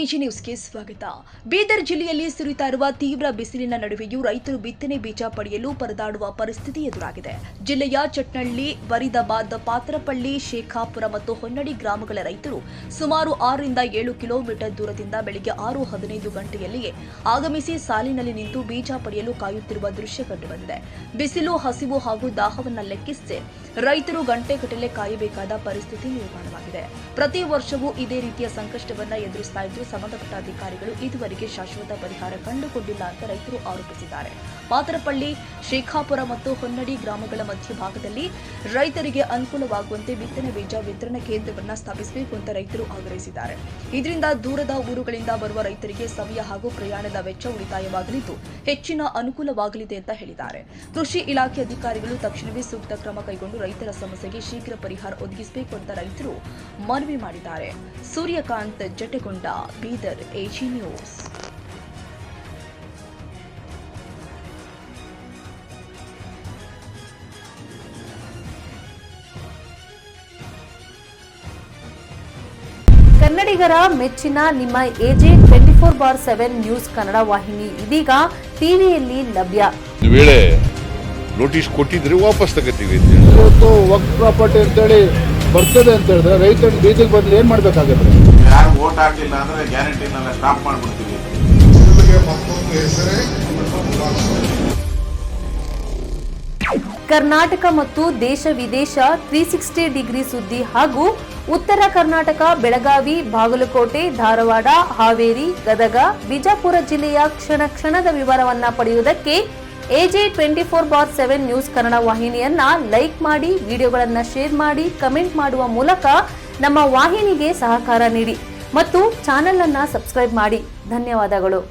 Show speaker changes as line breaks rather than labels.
AG ನ್ಯೂಸ್ಗೆ ಸ್ವಾಗತ. ಬೀದರ್ ಜಿಲ್ಲೆಯಲ್ಲಿ ಸುರಿತಾ ಇರುವ ತೀವ್ರ ಬಿಸಿಲಿನ ನಡುವೆಯೂ ರೈತರು ಬಿತ್ತನೆ ಬೀಜ ಪಡೆಯಲು ಪರದಾಡುವ ಪರಿಸ್ಥಿತಿ ಎದುರಾಗಿದೆ. ಜಿಲ್ಲೆಯ ಚಟ್ನಳ್ಳಿ, ಫರೀದಾಬಾದ್, ಪಾತ್ರಪಳ್ಳಿ, ಶೇಖಾಪುರ ಮತ್ತು ಹೊನ್ನಡಿ ಗ್ರಾಮಗಳ ರೈತರು ಸುಮಾರು 6 ರಿಂದ 7 ಕಿಲೋಮೀಟರ್ ದೂರದಿಂದ ಬೆಳಗ್ಗೆ 6:15 ಗಂಟೆಯಲ್ಲಿಯೇ ಆಗಮಿಸಿ ಸಾಲಿನಲ್ಲಿ ನಿಂತು ಬೀಜ ಪಡೆಯಲು ಕಾಯುತ್ತಿರುವ ದೃಶ್ಯ ಕಂಡುಬಂದಿದೆ. ಬಿಸಿಲು, ಹಸಿವು ಹಾಗೂ ದಾಹವನ್ನು ಲೆಕ್ಕಿಸದೆ ರೈತರು ಗಂಟೆಗಟ್ಟಲೆ ಕಾಯಬೇಕಾದ ಪರಿಸ್ಥಿತಿ ನಿರ್ಮಾಣವಾಗಿದೆ. ಪ್ರತಿ ವರ್ಷವೂ ಇದೇ ರೀತಿಯ ಸಂಕಷ್ಟವನ್ನು ಎದುರಿಸ್ತಾ ಇದ್ದು ಸಂಬಂಧಪಟ್ಟ ಅಧಿಕಾರಿಗಳು ಇದುವರೆಗೆ ಶಾಶ್ವತ ಪರಿಹಾರ ಕಂಡುಕೊಂಡಿಲ್ಲ ಅಂತ ರೈತರು ಆರೋಪಿಸಿದ್ದಾರೆ. ಪಾತ್ರಪಳ್ಳಿ, ಶೇಖಾಪುರ ಮತ್ತು ಹೊನ್ನಡಿ ಗ್ರಾಮಗಳ ಮಧ್ಯಭಾಗದಲ್ಲಿ ರೈತರಿಗೆ ಅನುಕೂಲವಾಗುವಂತೆ ಬಿತ್ತನೆ ಬೀಜ ವಿತರಣಾ ಕೇಂದ್ರವನ್ನು ಸ್ಥಾಪಿಸಬೇಕು ಅಂತ ರೈತರು ಆಗ್ರಹಿಸಿದ್ದಾರೆ. ಇದರಿಂದ ದೂರದ ಊರುಗಳಿಂದ ಬರುವ ರೈತರಿಗೆ ಸಮಯ ಹಾಗೂ ಪ್ರಯಾಣದ ವೆಚ್ಚ ಉಳಿತಾಯವಾಗಲಿದ್ದು ಹೆಚ್ಚಿನ ಅನುಕೂಲವಾಗಲಿದೆ ಅಂತ ಹೇಳಿದ್ದಾರೆ. ಕೃಷಿ ಇಲಾಖೆ ಅಧಿಕಾರಿಗಳು ತಕ್ಷಣವೇ ಸೂಕ್ತ ಕ್ರಮ ಕೈಗೊಂಡು ರೈತರ ಸಮಸ್ಯೆಗೆ ಶೀಘ್ರ ಪರಿಹಾರ ಒದಗಿಸಬೇಕು ಅಂತ ರೈತರು ಮನವಿ ಮಾಡಿದ್ದಾರೆ. Suryakant Jategonda, Bidar, AG news.
ಕನ್ನಡಿಗರ ಮೆಚ್ಚಿನ ನಿಮ್ಮ ಎಜೆ 24/7 ನ್ಯೂಸ್ ಕನ್ನಡ ವಾಹಿನಿ ಇದೀಗ ಟಿವಿಯಲ್ಲಿ ಲಭ್ಯ.
ವೇಳೆ ನೋಟಿಸ್ ಕೊಟ್ಟಿದ್ರೆ ವಾಪಸ್ ತಗೋತೀವಿ.
ಇವತ್ತು ವಕ್ಫ್ ಪ್ರಾಪರ್ಟಿ ಅಂತೇಳಿ ಬರ್ತದೆ ಅಂತ ಹೇಳಿದ್ರೆ ರೈತರು ಬೀದಿಗೆ ಬದಲು ಏನ್ ಮಾಡ್ಬೇಕಾಗುತ್ತೆ?
ಯಾರು ವೋಟ್ ಹಾಕಿಲ್ಲ ಅಂದ್ರೆ ಗ್ಯಾರಂಟಿನೆಲ್ಲ ಸ್ಟಾಪ್ ಮಾಡ್ಬಿಡ್ತೀವಿ.
ಕರ್ನಾಟಕ ಮತ್ತು ದೇಶ ವಿದೇಶ 360 ಡಿಗ್ರಿ ಸುದ್ದಿ ಹಾಗೂ ಉತ್ತರ ಕರ್ನಾಟಕ, ಬೆಳಗಾವಿ, ಬಾಗಲಕೋಟೆ, ಧಾರವಾಡ, ಹಾವೇರಿ, ಗದಗ, ಬಿಜಾಪುರ ಜಿಲ್ಲೆಯ ಕ್ಷಣ ಕ್ಷಣದ ವಿವರವನ್ನ ಪಡೆಯುವುದಕ್ಕೆ ಎಜೆ 24/7 ನ್ಯೂಸ್ ಕನ್ನಡ ವಾಹಿನಿಯನ್ನ ಲೈಕ್ ಮಾಡಿ, ವಿಡಿಯೋಗಳನ್ನ ಶೇರ್ ಮಾಡಿ, ಕಮೆಂಟ್ ಮಾಡುವ ಮೂಲಕ ನಮ್ಮ ವಾಹಿನಿಗೆ ಸಹಕಾರ ನೀಡಿ ಮತ್ತು ಚಾನೆಲ್ ಅನ್ನ ಸಬ್ಸ್ಕ್ರೈಬ್ ಮಾಡಿ. ಧನ್ಯವಾದಗಳು.